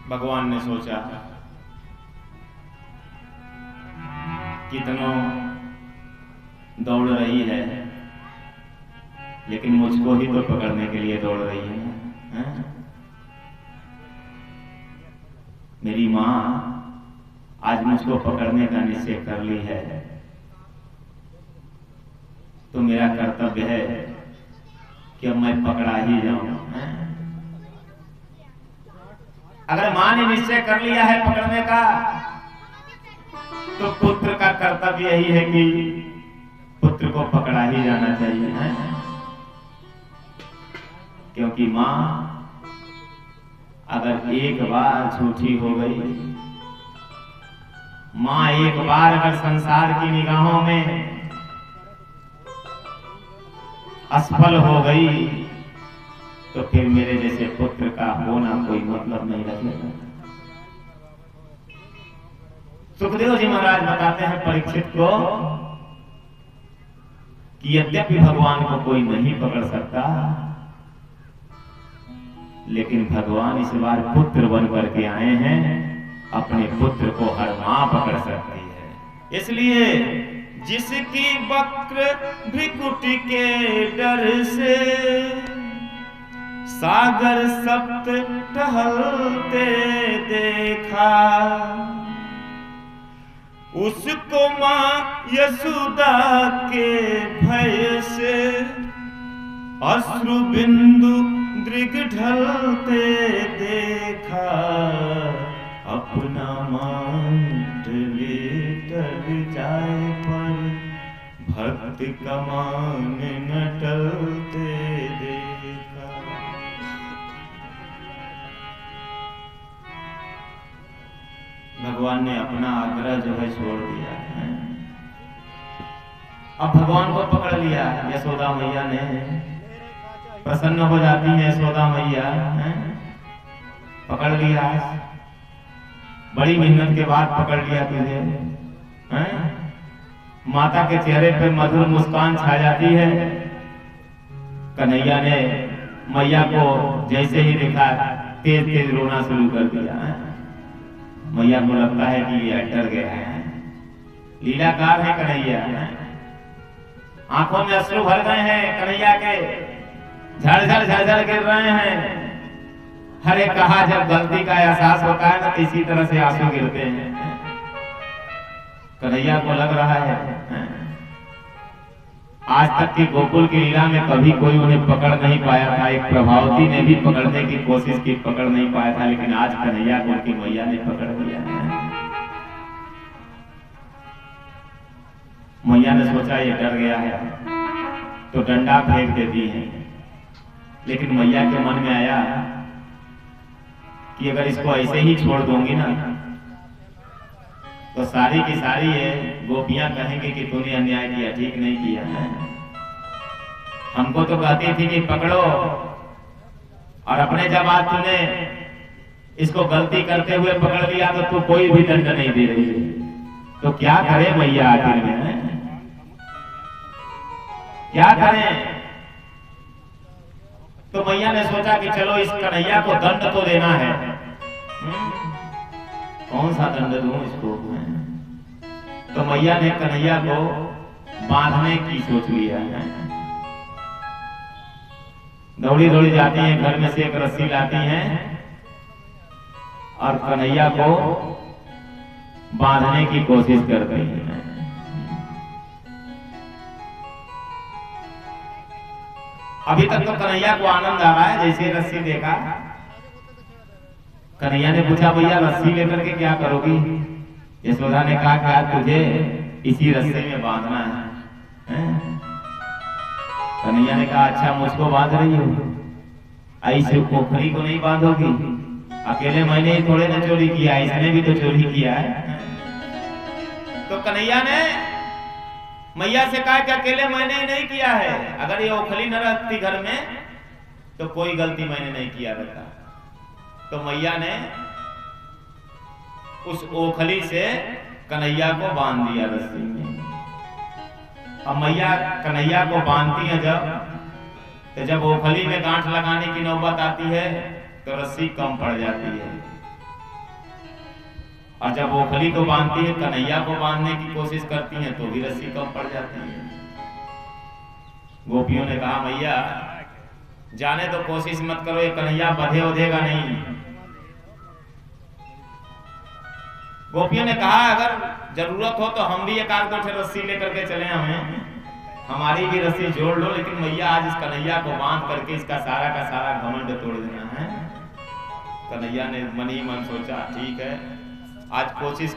भगवान ने सोचा कितनों दौड़ रही है, लेकिन मुझको ही तो पकड़ने के लिए दौड़ रही है। मेरी माँ आज मुझको पकड़ने का निश्चय कर ली है, तो मेरा कर्तव्य है कि अब मैं पकड़ा ही जाऊं। अगर मां ने निश्चय कर लिया है पकड़ने का, तो पुत्र का कर्तव्य यही है कि पुत्र को पकड़ा ही जाना चाहिए, है? क्योंकि मां अगर एक बार झूठी हो गई, मां एक बार अगर संसार की निगाहों में असफल हो गई, तो फिर मेरे जैसे पुत्र का होना कोई मतलब नहीं रखेगा। सुखदेव जी महाराज बताते हैं परीक्षित को कि यद्यपि भगवान को कोई नहीं पकड़ सकता, लेकिन भगवान इस बार पुत्र बन करके आए हैं, अपने पुत्र को हर मां पकड़ सकती है। इसलिए जिसकी वक्र भ्रिकुटी के डर से सागर सप्त टहलते देखा, उसको मां यशोदा के भय से अश्रु बिंदु दृग ढलते देखा, अपना मांट लेटर जाए पर भक्त कमान न टलते देखा। भगवान ने अपना आग्रह जो है छोड़ दिया है। अब भगवान को पकड़ लिया यशोदा मैया ने, प्रसन्न हो जाती है यशोदा मैया, पकड़ लिया, बड़ी मेहनत के बाद पकड़ लिया तुझे, माता के चेहरे पे मधुर मुस्कान छा जाती है। कन्हैया ने मैया को जैसे ही देखा तेज तेज रोना शुरू कर दिया। मैया को लगता है कि ये डर गया है, लीलाकार है कन्हैया, आंखों में अश्रु भर गए हैं कन्हैया के, झरझर झरझर गिर रहे हैं। हरे कहा जब गलती का एहसास होता है ना, इसी तरह से आंसू गिरते हैं। कन्हैया को लग रहा है आज तक की गोकुल की लीला में कभी कोई उन्हें पकड़ नहीं पाया था। एक प्रभावती ने भी पकड़ने की कोशिश की, पकड़ नहीं पाया था, लेकिन आज कन्हैया को उनकी मैया ने पकड़ लिया है। मैया ने सोचा ये डर गया है तो डंडा फेंक देती है, लेकिन मैया के मन में आया कि अगर इसको ऐसे ही छोड़ दूंगी ना तो सारी की सारी है गोपियां कहेंगे कि तूने अन्याय किया, ठीक नहीं किया है। हमको तो कहती थी कि पकड़ो, और अपने जब आज तूने इसको गलती करते हुए पकड़ लिया तो तू कोई भी दंड नहीं दे रही है, तो क्या करे मैया आखिर में, क्या करें। तो मैया ने सोचा कि चलो इस कन्हैया को दंड तो देना है। कौन सा दंड दूं इसको। तो मैया ने कन्हैया को बांधने की सोच लिया है। दौड़ी दौड़ी जाती हैं, घर में से एक रस्सी लाती हैं और कन्हैया को बांधने की कोशिश करती हैं। अभी तक तो कन्हैया को आनंद आ रहा है, जैसे रस्सी देखा कन्हैया ने पूछा भैया रस्सी लेकर के क्या करोगी। यशोदा ने कहा क्या तुझे इसी रस्सी में बांधना है। कन्हैया ने कहा अच्छा मुझको बांध रही हो, ऐसे पोखरी को नहीं बांधोगी, अकेले मैंने ही थोड़े ना चोरी किया, इसने भी तो चोरी किया है। तो कन्हैया ने मैया से कहा कि अकेले मैंने ही नहीं किया है, अगर ये ओखली न रहती घर में तो कोई गलती मैंने नहीं किया रहता। तो मैया ने उस ओखली से कन्हैया को बांध दिया रस्सी में। अब मैया कन्हैया को बांधती है जब ओखली में गांठ लगाने की नौबत आती है तो रस्सी कम पड़ जाती है, और जब ओखली को बांधती है कन्हैया को बांधने की कोशिश करती हैं तो भी रस्सी कम पड़ जाती है। गोपियों ने कहा मैया जाने तो कोशिश मत करो, ये कन्हैया बधे उधेगा नहीं। गोपियों ने कहा अगर जरूरत हो तो हम भी एक आध दो रस्सी लेकर के चले, हमें हमारी भी रस्सी जोड़ लो, लेकिन मैया आज इस कन्हैया को बांध करके इसका सारा का सारा घमंड तोड़ देना है। कन्हैया ने मन ही मन सोचा ठीक है आज कोशिश